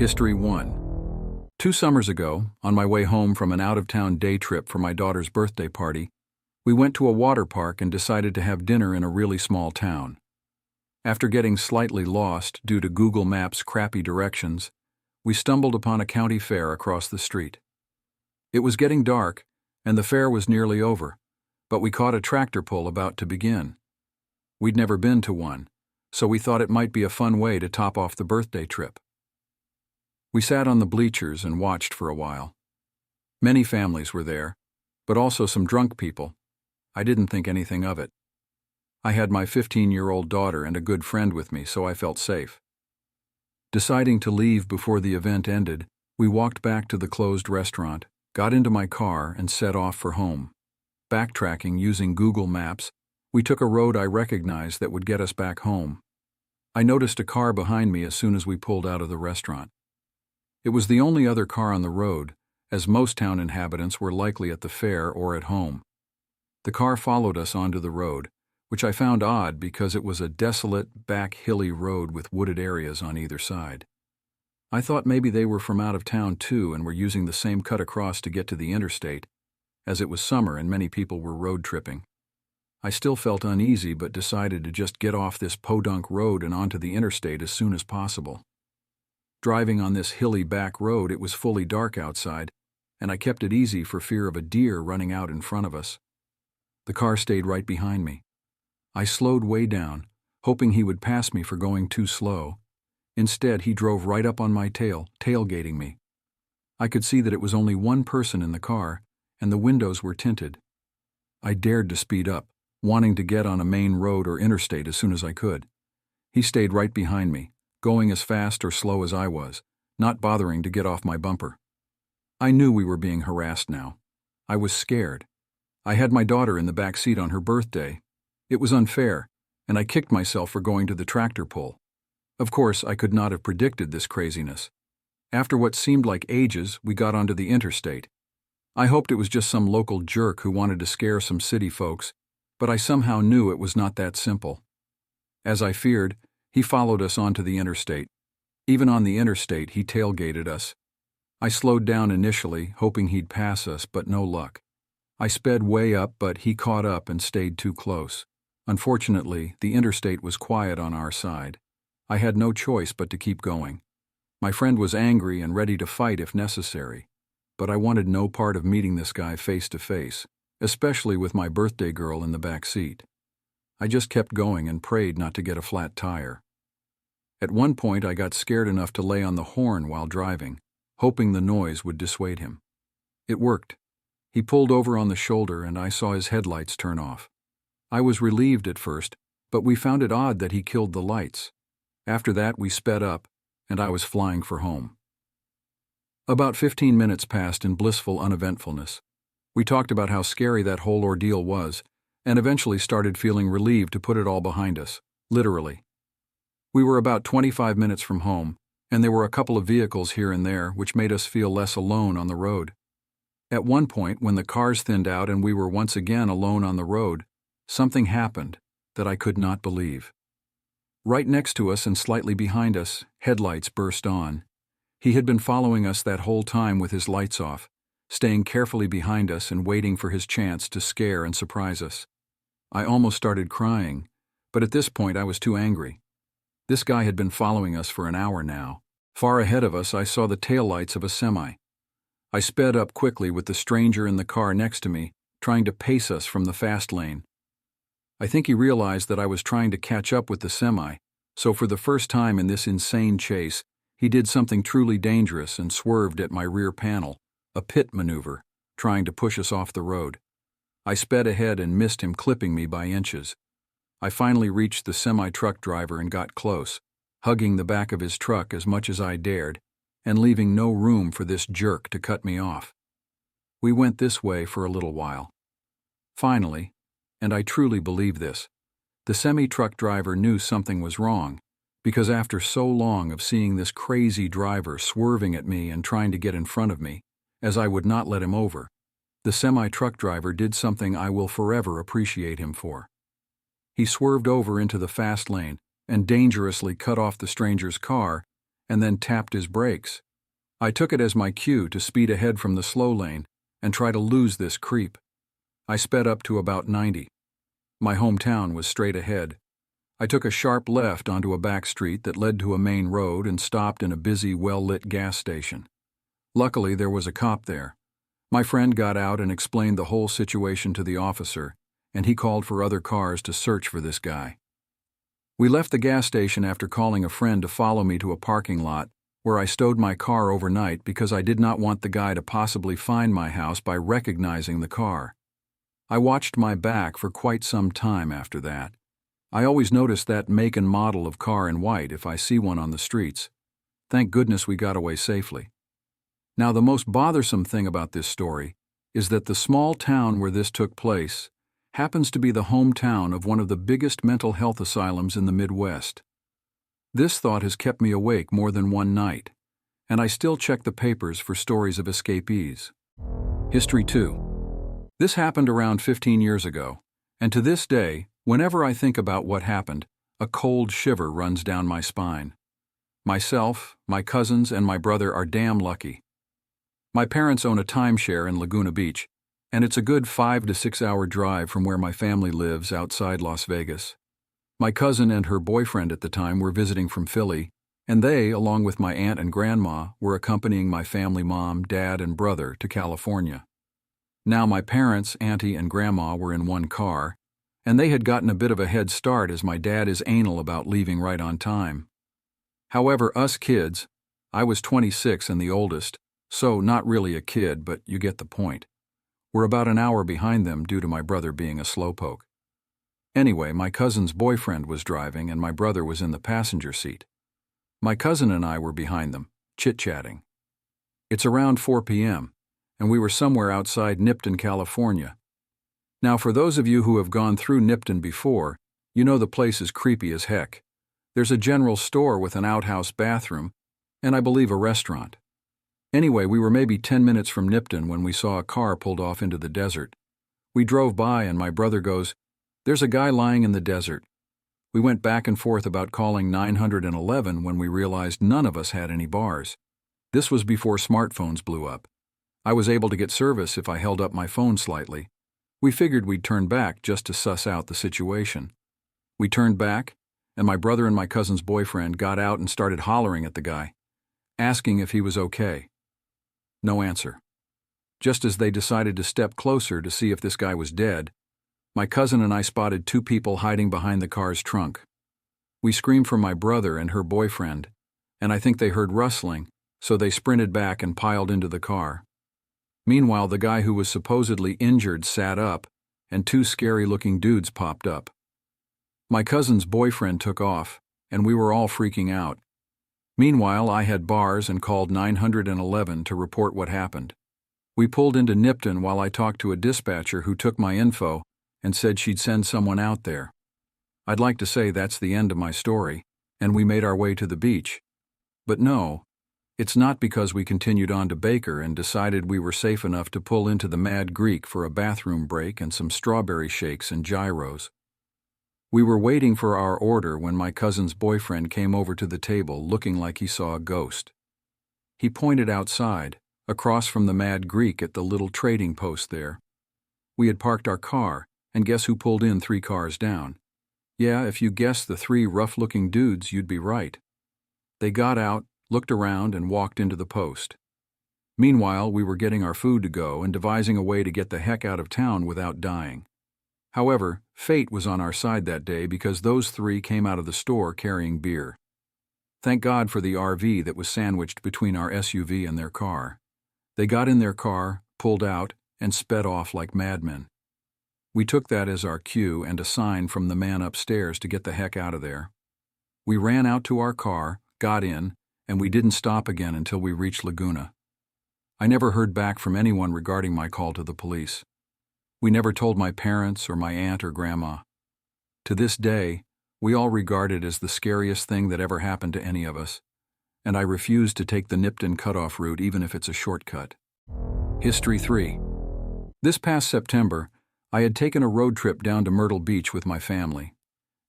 History 1. 2 summers ago, on my way home from an out-of-town day trip for my daughter's birthday party, we went to a water park and decided to have dinner in a really small town. After getting slightly lost due to Google Maps' crappy directions, we stumbled upon a county fair across the street. It was getting dark, and the fair was nearly over, but we caught a tractor pull about to begin. We'd never been to one, so we thought it might be a fun way to top off the birthday trip. We sat on the bleachers and watched for a while. Many families were there, but also some drunk people. I didn't think anything of it. I had my 15-year-old daughter and a good friend with me, so I felt safe. Deciding to leave before the event ended, we walked back to the closed restaurant, got into my car, and set off for home. Backtracking using Google Maps, we took a road I recognized that would get us back home. I noticed a car behind me as soon as we pulled out of the restaurant. It was the only other car on the road, as most town inhabitants were likely at the fair or at home. The car followed us onto the road, which I found odd because it was a desolate, back hilly road with wooded areas on either side. I thought maybe they were from out of town too and were using the same cut across to get to the interstate, as it was summer and many people were road tripping. I still felt uneasy but decided to just get off this podunk road and onto the interstate as soon as possible. Driving on this hilly back road, it was fully dark outside, and I kept it easy for fear of a deer running out in front of us. The car stayed right behind me. I slowed way down, hoping he would pass me for going too slow. Instead, he drove right up on my tail, tailgating me. I could see that it was only one person in the car, and the windows were tinted. I dared to speed up, wanting to get on a main road or interstate as soon as I could. He stayed right behind me, going as fast or slow as I was, not bothering to get off my bumper. I knew we were being harassed now. I was scared. I had my daughter in the back seat on her birthday. It was unfair, and I kicked myself for going to the tractor pull. Of course, I could not have predicted this craziness. After what seemed like ages, we got onto the interstate. I hoped it was just some local jerk who wanted to scare some city folks, but I somehow knew it was not that simple. As I feared, he followed us onto the interstate. Even on the interstate, he tailgated us. I slowed down initially, hoping he'd pass us, but no luck. I sped way up, but he caught up and stayed too close. Unfortunately, the interstate was quiet on our side. I had no choice but to keep going. My friend was angry and ready to fight if necessary, but I wanted no part of meeting this guy face to face, especially with my birthday girl in the back seat. I just kept going and prayed not to get a flat tire. At one point, I got scared enough to lay on the horn while driving, hoping the noise would dissuade him. It worked. He pulled over on the shoulder and I saw his headlights turn off. I was relieved at first, but we found it odd that he killed the lights. After that, we sped up, and I was flying for home. About 15 minutes passed in blissful uneventfulness. We talked about how scary that whole ordeal was, and eventually started feeling relieved to put it all behind us, literally. We were about 25 minutes from home, and there were a couple of vehicles here and there, which made us feel less alone on the road. At one point, when the cars thinned out and we were once again alone on the road, something happened that I could not believe. Right next to us and slightly behind us, headlights burst on. He had been following us that whole time with his lights off, staying carefully behind us and waiting for his chance to scare and surprise us. I almost started crying, but at this point I was too angry. This guy had been following us for an hour now. Far ahead of us, I saw the taillights of a semi. I sped up quickly with the stranger in the car next to me, trying to pace us from the fast lane. I think he realized that I was trying to catch up with the semi, so for the first time in this insane chase, he did something truly dangerous and swerved at my rear panel, a pit maneuver, trying to push us off the road. I sped ahead and missed him, clipping me by inches. I finally reached the semi-truck driver and got close, hugging the back of his truck as much as I dared, and leaving no room for this jerk to cut me off. We went this way for a little while. Finally, and I truly believe this, the semi-truck driver knew something was wrong, because after so long of seeing this crazy driver swerving at me and trying to get in front of me, as I would not let him over, the semi-truck driver did something I will forever appreciate him for. He swerved over into the fast lane and dangerously cut off the stranger's car and then tapped his brakes. I took it as my cue to speed ahead from the slow lane and try to lose this creep. I sped up to about 90. My hometown was straight ahead. I took a sharp left onto a back street that led to a main road and stopped in a busy, well-lit gas station. Luckily, there was a cop there. My friend got out and explained the whole situation to the officer, and he called for other cars to search for this guy. We left the gas station after calling a friend to follow me to a parking lot where I stowed my car overnight because I did not want the guy to possibly find my house by recognizing the car. I watched my back for quite some time after that. I always notice that make and model of car in white if I see one on the streets. Thank goodness we got away safely. Now, the most bothersome thing about this story is that the small town where this took place happens to be the hometown of one of the biggest mental health asylums in the Midwest. This thought has kept me awake more than one night, and I still check the papers for stories of escapees. History 2. This happened around 15 years ago, and to this day, whenever I think about what happened, a cold shiver runs down my spine. Myself, my cousins, and my brother are damn lucky. My parents own a timeshare in Laguna Beach, and it's a good 5 to 6 hour drive from where my family lives outside Las Vegas. My cousin and her boyfriend at the time were visiting from Philly, and they, along with my aunt and grandma, were accompanying my family mom, dad, and brother to California. Now my parents, auntie, and grandma were in one car, and they had gotten a bit of a head start as my dad is anal about leaving right on time. However, us kids, I was 26 and the oldest, so not really a kid, but you get the point, were about an hour behind them due to my brother being a slowpoke. Anyway, my cousin's boyfriend was driving and my brother was in the passenger seat. My cousin and I were behind them, chit-chatting. It's around 4 p.m., and we were somewhere outside Nipton, California. Now, for those of you who have gone through Nipton before, you know the place is creepy as heck. There's a general store with an outhouse bathroom, and I believe a restaurant. Anyway, we were maybe 10 minutes from Nipton when we saw a car pulled off into the desert. We drove by and my brother goes, "There's a guy lying in the desert." We went back and forth about calling 911 when we realized none of us had any bars. This was before smartphones blew up. I was able to get service if I held up my phone slightly. We figured we'd turn back just to suss out the situation. We turned back, and my brother and my cousin's boyfriend got out and started hollering at the guy, asking if he was okay. No answer. Just as they decided to step closer to see if this guy was dead, my cousin and I spotted two people hiding behind the car's trunk. We screamed for my brother and her boyfriend, and I think they heard rustling, so they sprinted back and piled into the car. Meanwhile, the guy who was supposedly injured sat up, and two scary-looking dudes popped up. My cousin's boyfriend took off, and we were all freaking out. Meanwhile, I had bars and called 911 to report what happened. We pulled into Nipton while I talked to a dispatcher who took my info and said she'd send someone out there. I'd like to say that's the end of my story, and we made our way to the beach. But no, it's not because we continued on to Baker and decided we were safe enough to pull into the Mad Greek for a bathroom break and some strawberry shakes and gyros. We were waiting for our order when my cousin's boyfriend came over to the table looking like he saw a ghost. He pointed outside, across from the Mad Greek at the little trading post there. We had parked our car, and guess who pulled in 3 cars down? Yeah, if you guessed the 3 rough-looking dudes, you'd be right. They got out, looked around, and walked into the post. Meanwhile, we were getting our food to go and devising a way to get the heck out of town without dying. However, fate was on our side that day because those 3 came out of the store carrying beer. Thank God for the RV that was sandwiched between our SUV and their car. They got in their car, pulled out, and sped off like madmen. We took that as our cue and a sign from the man upstairs to get the heck out of there. We ran out to our car, got in, and we didn't stop again until we reached Laguna. I never heard back from anyone regarding my call to the police. We never told my parents or my aunt or grandma. To this day, we all regard it as the scariest thing that ever happened to any of us, and I refuse to take the Nipton cutoff route even if it's a shortcut. History 3. This past September, I had taken a road trip down to Myrtle Beach with my family.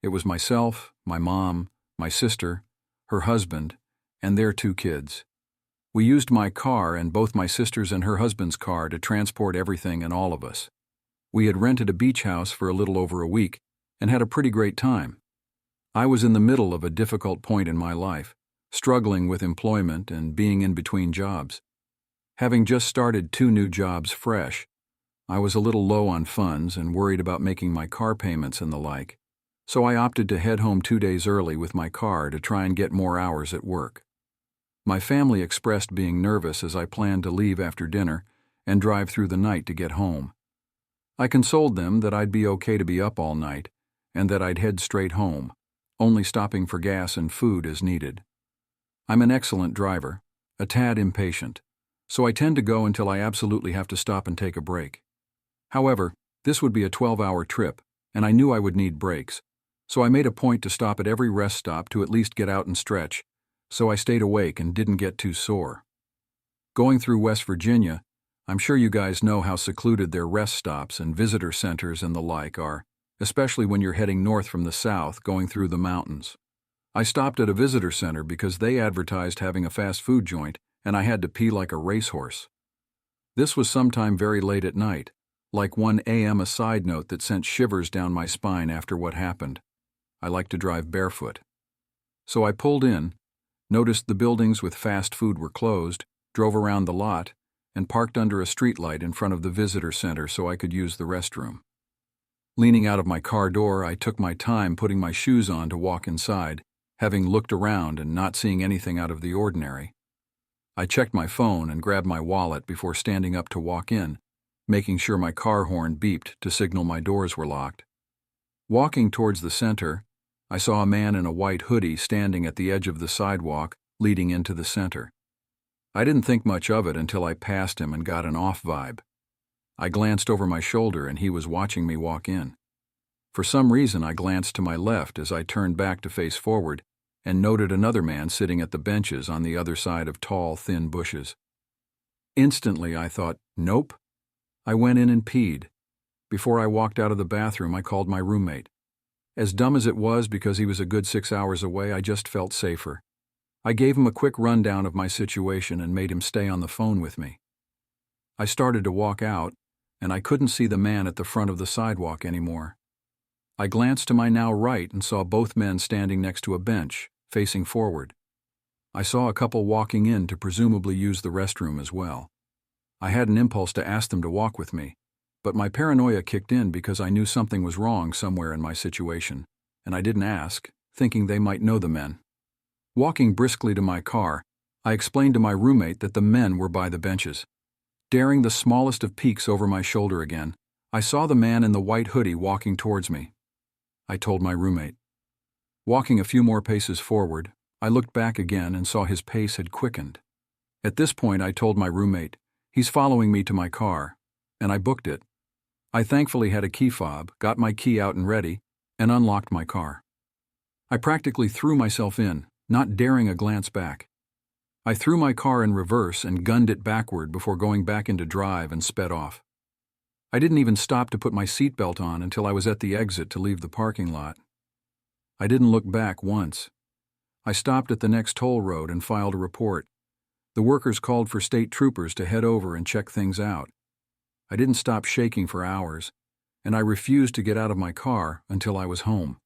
It was myself, my mom, my sister, her husband, and their 2 kids. We used my car and both my sister's and her husband's car to transport everything and all of us. We had rented a beach house for a little over a week and had a pretty great time. I was in the middle of a difficult point in my life, struggling with employment and being in between jobs. Having just started 2 new jobs fresh, I was a little low on funds and worried about making my car payments and the like, so I opted to head home 2 days early with my car to try and get more hours at work. My family expressed being nervous as I planned to leave after dinner and drive through the night to get home. I consoled them that I'd be okay to be up all night and that I'd head straight home, only stopping for gas and food as needed. I'm an excellent driver, a tad impatient, so I tend to go until I absolutely have to stop and take a break. However, this would be a 12-hour trip, and I knew I would need breaks, so I made a point to stop at every rest stop to at least get out and stretch, so I stayed awake and didn't get too sore. Going through West Virginia, I'm sure you guys know how secluded their rest stops and visitor centers and the like are, especially when you're heading north from the south going through the mountains. I stopped at a visitor center because they advertised having a fast food joint and I had to pee like a racehorse. This was sometime very late at night, like 1 a.m. a side note that sent shivers down my spine after what happened. I like to drive barefoot. So I pulled in, noticed the buildings with fast food were closed, drove around the lot, and parked under a streetlight in front of the visitor center so I could use the restroom. Leaning out of my car door, I took my time putting my shoes on to walk inside, having looked around and not seeing anything out of the ordinary. I checked my phone and grabbed my wallet before standing up to walk in, making sure my car horn beeped to signal my doors were locked. Walking towards the center, I saw a man in a white hoodie standing at the edge of the sidewalk leading into the center. I didn't think much of it until I passed him and got an off vibe. I glanced over my shoulder and he was watching me walk in. For some reason, I glanced to my left as I turned back to face forward and noted another man sitting at the benches on the other side of tall, thin bushes. Instantly, I thought, nope. I went in and peed. Before I walked out of the bathroom, I called my roommate. As dumb as it was because he was a good 6 hours away, I just felt safer. I gave him a quick rundown of my situation and made him stay on the phone with me. I started to walk out, and I couldn't see the man at the front of the sidewalk anymore. I glanced to my now right and saw both men standing next to a bench, facing forward. I saw a couple walking in to presumably use the restroom as well. I had an impulse to ask them to walk with me, but my paranoia kicked in because I knew something was wrong somewhere in my situation, and I didn't ask, thinking they might know the men. Walking briskly to my car, I explained to my roommate that the men were by the benches. Daring the smallest of peeks over my shoulder again, I saw the man in the white hoodie walking towards me. I told my roommate. Walking a few more paces forward, I looked back again and saw his pace had quickened. At this point, I told my roommate, "He's following me to my car," and I booked it. I thankfully had a key fob, got my key out and ready, and unlocked my car. I practically threw myself in, not daring a glance back. I threw my car in reverse and gunned it backward before going back into drive and sped off. I didn't even stop to put my seatbelt on until I was at the exit to leave the parking lot. I didn't look back once. I stopped at the next toll road and filed a report. The workers called for state troopers to head over and check things out. I didn't stop shaking for hours, and I refused to get out of my car until I was home.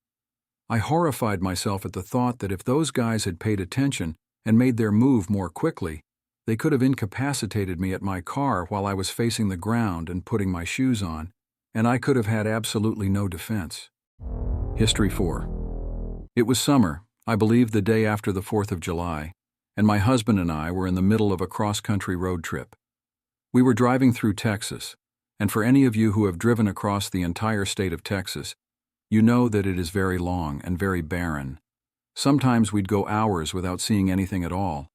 I horrified myself at the thought that if those guys had paid attention and made their move more quickly, they could have incapacitated me at my car while I was facing the ground and putting my shoes on, and I could have had absolutely no defense. History 4. It was summer, I believe the day after the 4th of July, and my husband and I were in the middle of a cross-country road trip. We were driving through Texas, and for any of you who have driven across the entire state of Texas, you know that it is very long and very barren. Sometimes we'd go hours without seeing anything at all,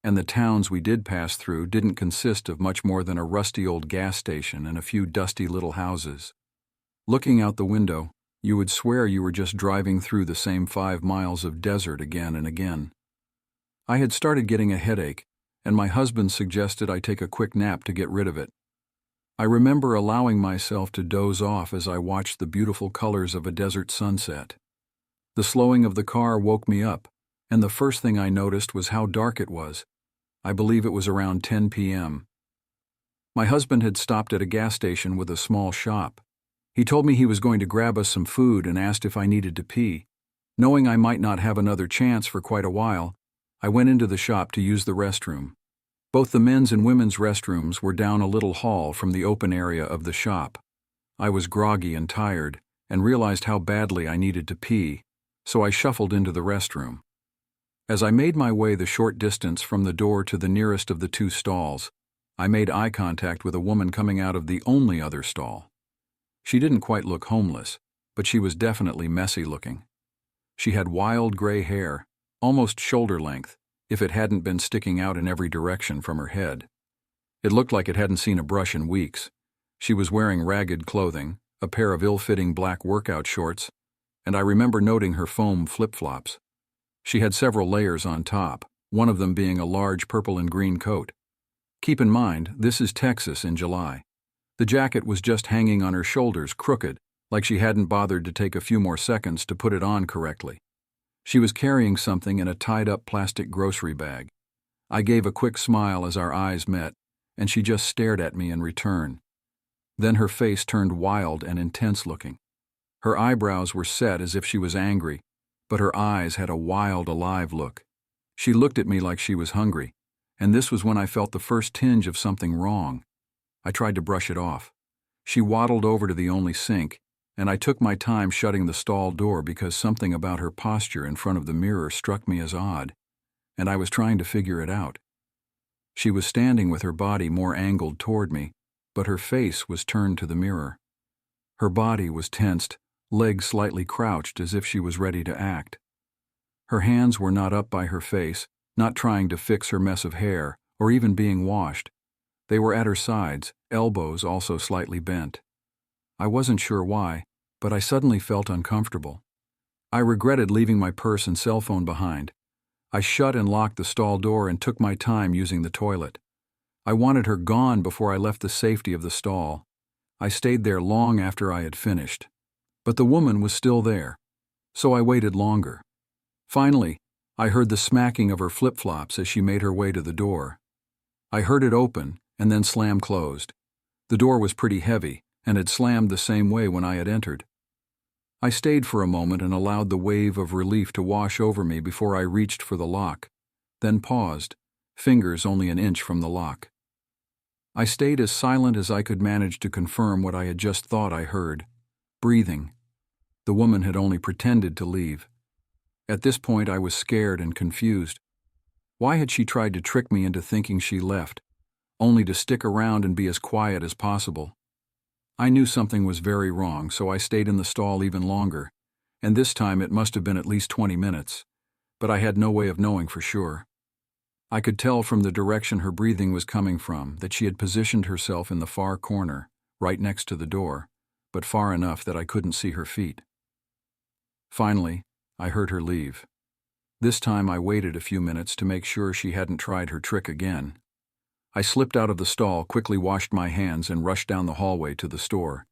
and the towns we did pass through didn't consist of much more than a rusty old gas station and a few dusty little houses. Looking out the window, you would swear you were just driving through the same 5 miles of desert again and again. I had started getting a headache, and my husband suggested I take a quick nap to get rid of it. I remember allowing myself to doze off as I watched the beautiful colors of a desert sunset. The slowing of the car woke me up, and the first thing I noticed was how dark it was. I believe it was around 10 p.m. My husband had stopped at a gas station with a small shop. He told me he was going to grab us some food and asked if I needed to pee. Knowing I might not have another chance for quite a while, I went into the shop to use the restroom. Both the men's and women's restrooms were down a little hall from the open area of the shop. I was groggy and tired, and realized how badly I needed to pee, so I shuffled into the restroom. As I made my way the short distance from the door to the nearest of the two stalls, I made eye contact with a woman coming out of the only other stall. She didn't quite look homeless, but she was definitely messy looking. She had wild gray hair, almost shoulder length, if it hadn't been sticking out in every direction from her head. It looked like it hadn't seen a brush in weeks. She was wearing ragged clothing, a pair of ill-fitting black workout shorts, and I remember noting her foam flip-flops. She had several layers on top, one of them being a large purple and green coat. Keep in mind, this is Texas in July. The jacket was just hanging on her shoulders crooked, like she hadn't bothered to take a few more seconds to put it on correctly. She was carrying something in a tied-up plastic grocery bag. I gave a quick smile as our eyes met, and she just stared at me in return. Then her face turned wild and intense-looking. Her eyebrows were set as if she was angry, but her eyes had a wild, alive look. She looked at me like she was hungry, and this was when I felt the first tinge of something wrong. I tried to brush it off. She waddled over to the only sink, and I took my time shutting the stall door because something about her posture in front of the mirror struck me as odd, and I was trying to figure it out. She was standing with her body more angled toward me, but her face was turned to the mirror. Her body was tensed, legs slightly crouched as if she was ready to act. Her hands were not up by her face, not trying to fix her mess of hair, or even being washed. They were at her sides, elbows also slightly bent. I wasn't sure why, but I suddenly felt uncomfortable. I regretted leaving my purse and cell phone behind. I shut and locked the stall door and took my time using the toilet. I wanted her gone before I left the safety of the stall. I stayed there long after I had finished. But the woman was still there, so I waited longer. Finally, I heard the smacking of her flip-flops as she made her way to the door. I heard it open and then slam closed. The door was pretty heavy and had slammed the same way when I had entered. I stayed for a moment and allowed the wave of relief to wash over me before I reached for the lock, then paused, fingers only an inch from the lock. I stayed as silent as I could manage to confirm what I had just thought I heard. Breathing. The woman had only pretended to leave. At this point I was scared and confused. Why had she tried to trick me into thinking she left, only to stick around and be as quiet as possible? I knew something was very wrong, so I stayed in the stall even longer, and this time it must have been at least 20 minutes, but I had no way of knowing for sure. I could tell from the direction her breathing was coming from that she had positioned herself in the far corner, right next to the door, but far enough that I couldn't see her feet. Finally, I heard her leave. This time I waited a few minutes to make sure she hadn't tried her trick again. I slipped out of the stall, quickly washed my hands, and rushed down the hallway to the store.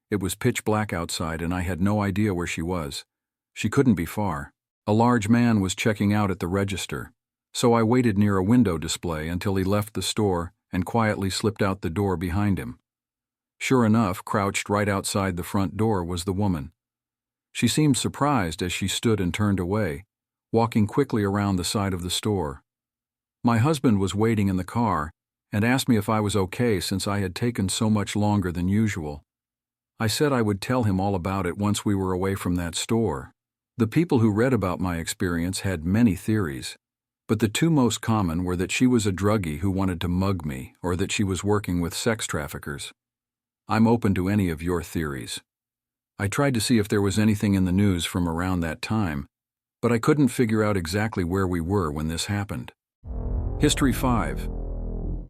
It was pitch black outside, and I had no idea where she was. She couldn't be far. A large man was checking out at the register, so I waited near a window display until he left the store and quietly slipped out the door behind him. Sure enough, crouched right outside the front door was the woman. She seemed surprised as she stood and turned away, walking quickly around the side of the store. My husband was waiting in the car and asked me if I was okay since I had taken so much longer than usual. I said I would tell him all about it once we were away from that store. The people who read about my experience had many theories, but the two most common were that she was a druggie who wanted to mug me or that she was working with sex traffickers. I'm open to any of your theories. I tried to see if there was anything in the news from around that time, but I couldn't figure out exactly where we were when this happened. History 5.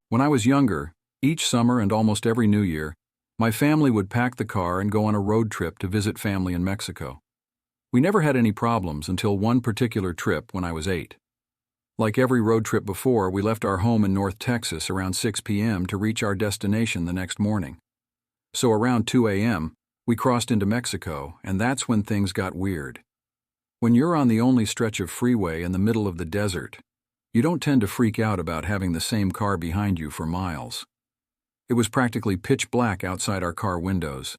When I was younger, each summer and almost every New Year, my family would pack the car and go on a road trip to visit family in Mexico. We never had any problems until one particular trip when I was 8. Like every road trip before, we left our home in North Texas around 6 p.m. to reach our destination the next morning. So around 2 a.m., we crossed into Mexico, and that's when things got weird. When you're on the only stretch of freeway in the middle of the desert, you don't tend to freak out about having the same car behind you for miles. It was practically pitch black outside our car windows,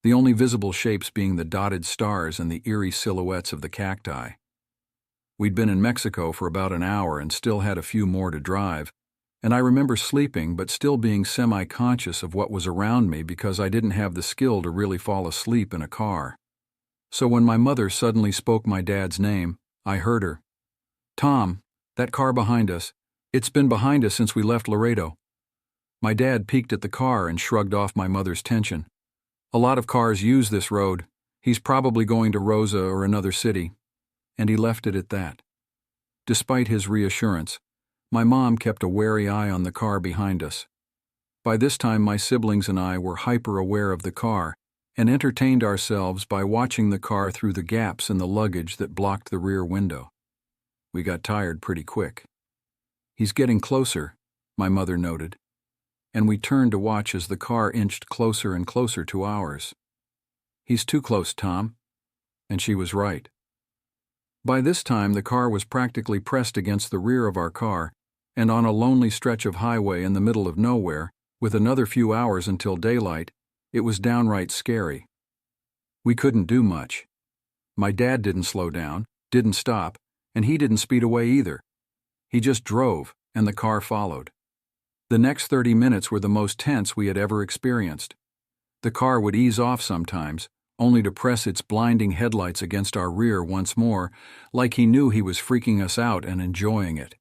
the only visible shapes being the dotted stars and the eerie silhouettes of the cacti. We'd been in Mexico for about an hour and still had a few more to drive, and I remember sleeping but still being semi-conscious of what was around me because I didn't have the skill to really fall asleep in a car. So when my mother suddenly spoke my dad's name, I heard her. "Tom, that car behind us, it's been behind us since we left Laredo." My dad peeked at the car and shrugged off my mother's tension. "A lot of cars use this road. He's probably going to Rosa or another city." And he left it at that. Despite his reassurance, my mom kept a wary eye on the car behind us. By this time, my siblings and I were hyper-aware of the car and entertained ourselves by watching the car through the gaps in the luggage that blocked the rear window. We got tired pretty quick. "He's getting closer," my mother noted, and we turned to watch as the car inched closer and closer to ours. "He's too close, Tom." And she was right. By this time, the car was practically pressed against the rear of our car, and on a lonely stretch of highway in the middle of nowhere, with another few hours until daylight, it was downright scary. We couldn't do much. My dad didn't slow down, didn't stop, and he didn't speed away either. He just drove, and the car followed. The next 30 minutes were the most tense we had ever experienced. The car would ease off sometimes, only to press its blinding headlights against our rear once more, like he knew he was freaking us out and enjoying it.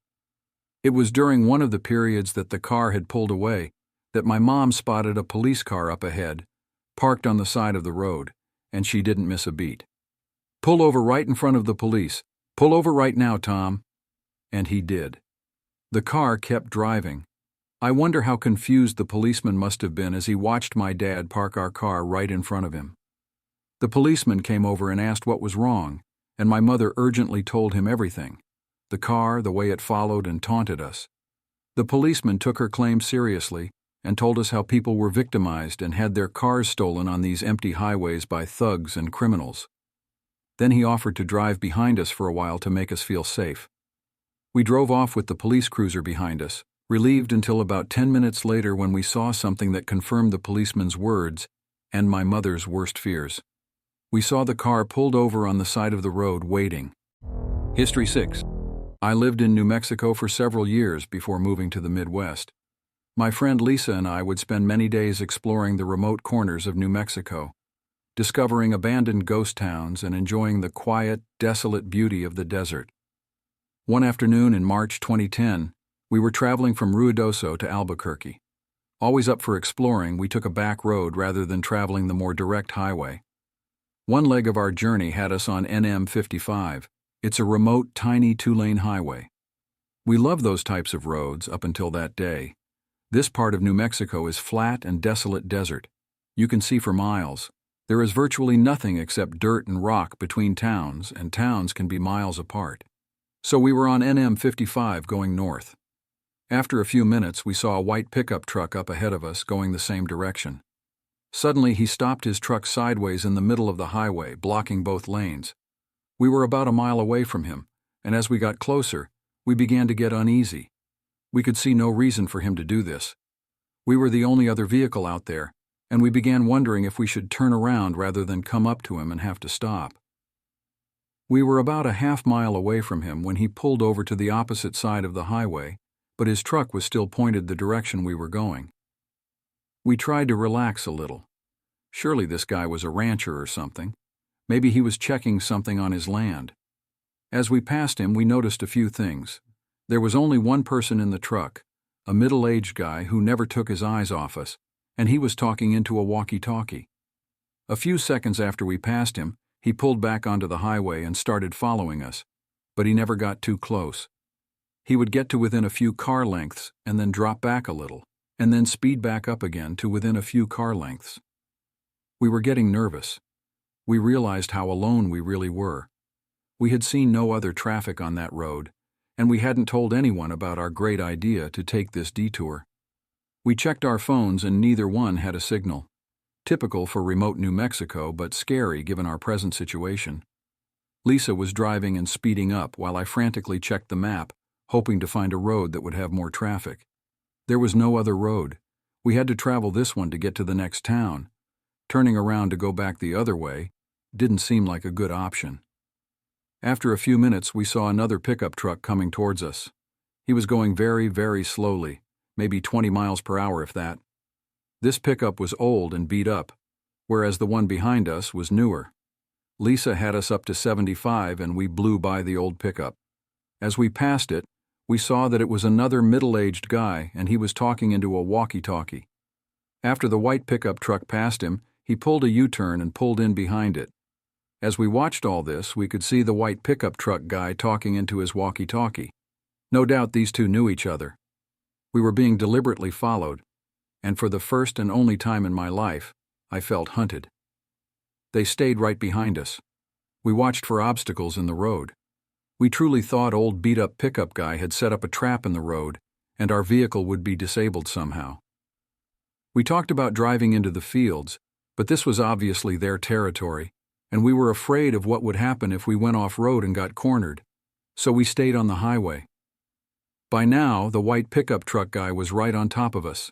It was during one of the periods that the car had pulled away that my mom spotted a police car up ahead, parked on the side of the road, and she didn't miss a beat. "Pull over right in front of the police. Pull over right now, Tom." And he did. The car kept driving. I wonder how confused the policeman must have been as he watched my dad park our car right in front of him. The policeman came over and asked what was wrong, and my mother urgently told him everything: the car, the way it followed and taunted us. The policeman took her claim seriously and told us how people were victimized and had their cars stolen on these empty highways by thugs and criminals. Then he offered to drive behind us for a while to make us feel safe. We drove off with the police cruiser behind us, relieved until about 10 minutes later when we saw something that confirmed the policeman's words and my mother's worst fears. We saw the car pulled over on the side of the road waiting. History 6. I lived in New Mexico for several years before moving to the Midwest. My friend Lisa and I would spend many days exploring the remote corners of New Mexico, discovering abandoned ghost towns and enjoying the quiet, desolate beauty of the desert. One afternoon in March 2010, we were traveling from Ruidoso to Albuquerque. Always up for exploring, we took a back road rather than traveling the more direct highway. One leg of our journey had us on NM 55. It's a remote, tiny two-lane highway. We loved those types of roads up until that day. This part of New Mexico is flat and desolate desert. You can see for miles. There is virtually nothing except dirt and rock between towns, and towns can be miles apart. So we were on NM 55 going north. After a few minutes, we saw a white pickup truck up ahead of us going the same direction. Suddenly, he stopped his truck sideways in the middle of the highway, blocking both lanes. We were about a mile away from him, and as we got closer, we began to get uneasy. We could see no reason for him to do this. We were the only other vehicle out there, and we began wondering if we should turn around rather than come up to him and have to stop. We were about a half-mile away from him when he pulled over to the opposite side of the highway, but his truck was still pointed the direction we were going. We tried to relax a little. Surely this guy was a rancher or something. Maybe he was checking something on his land. As we passed him, we noticed a few things. There was only one person in the truck, a middle-aged guy who never took his eyes off us, and he was talking into a walkie-talkie. A few seconds after we passed him, he pulled back onto the highway and started following us, but he never got too close. He would get to within a few car lengths and then drop back a little, and then speed back up again to within a few car lengths. We were getting nervous. We realized how alone we really were. We had seen no other traffic on that road, and we hadn't told anyone about our great idea to take this detour. We checked our phones and neither one had a signal. Typical for remote New Mexico, but scary given our present situation. Lisa was driving and speeding up while I frantically checked the map, hoping to find a road that would have more traffic. There was no other road. We had to travel this one to get to the next town. Turning around to go back the other way didn't seem like a good option. After a few minutes, we saw another pickup truck coming towards us. He was going very, very slowly, maybe 20 miles per hour if that. This pickup was old and beat up, whereas the one behind us was newer. Lisa had us up to 75 and we blew by the old pickup. As we passed it, we saw that it was another middle-aged guy and he was talking into a walkie-talkie. After the white pickup truck passed him, he pulled a U-turn and pulled in behind it. As we watched all this, we could see the white pickup truck guy talking into his walkie-talkie. No doubt these two knew each other. We were being deliberately followed, and for the first and only time in my life, I felt hunted. They stayed right behind us. We watched for obstacles in the road. We truly thought old beat-up pickup guy had set up a trap in the road, and our vehicle would be disabled somehow. We talked about driving into the fields, but this was obviously their territory, and we were afraid of what would happen if we went off-road and got cornered, so we stayed on the highway. By now, the white pickup truck guy was right on top of us.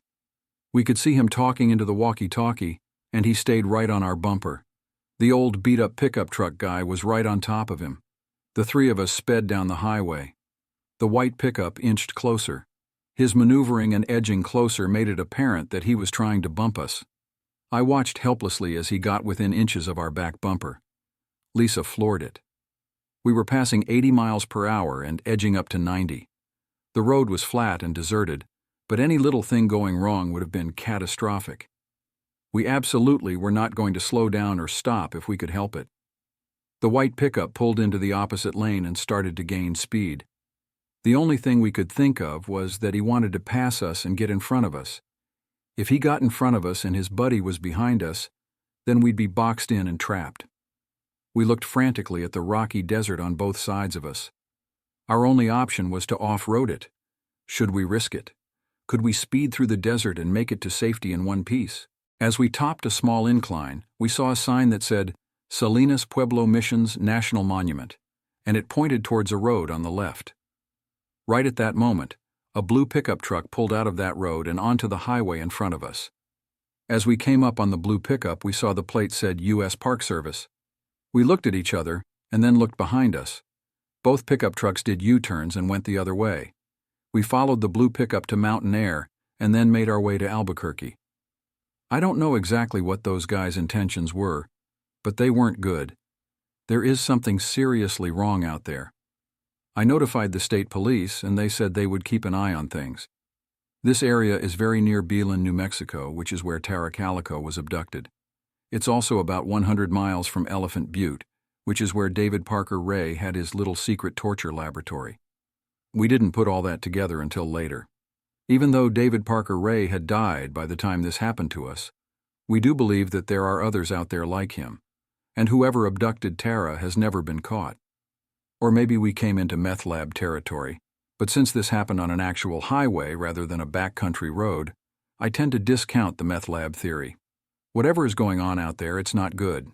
We could see him talking into the walkie-talkie, and he stayed right on our bumper. The old beat-up pickup truck guy was right on top of him. The three of us sped down the highway. The white pickup inched closer. His maneuvering and edging closer made it apparent that he was trying to bump us. I watched helplessly as he got within inches of our back bumper. Lisa floored it. We were passing 80 miles per hour and edging up to 90. The road was flat and deserted, but any little thing going wrong would have been catastrophic. We absolutely were not going to slow down or stop if we could help it. The white pickup pulled into the opposite lane and started to gain speed. The only thing we could think of was that he wanted to pass us and get in front of us. If he got in front of us and his buddy was behind us, then we'd be boxed in and trapped. We looked frantically at the rocky desert on both sides of us. Our only option was to off-road it. Should we risk it? Could we speed through the desert and make it to safety in one piece? As we topped a small incline, we saw a sign that said, Salinas Pueblo Missions National Monument, and it pointed towards a road on the left. Right at that moment, a blue pickup truck pulled out of that road and onto the highway in front of us. As we came up on the blue pickup, we saw the plate said U.S. Park Service. We looked at each other and then looked behind us. Both pickup trucks did U-turns and went the other way. We followed the blue pickup to Mountain Air and then made our way to Albuquerque. I don't know exactly what those guys' intentions were, but they weren't good. There is something seriously wrong out there. I notified the state police, and they said they would keep an eye on things. This area is very near Belen, New Mexico, which is where Tara Calico was abducted. It's also about 100 miles from Elephant Butte, which is where David Parker Ray had his little secret torture laboratory. We didn't put all that together until later. Even though David Parker Ray had died by the time this happened to us, we do believe that there are others out there like him, and whoever abducted Tara has never been caught. Or maybe we came into meth lab territory, but since this happened on an actual highway rather than a backcountry road, I tend to discount the meth lab theory. Whatever is going on out there, it's not good.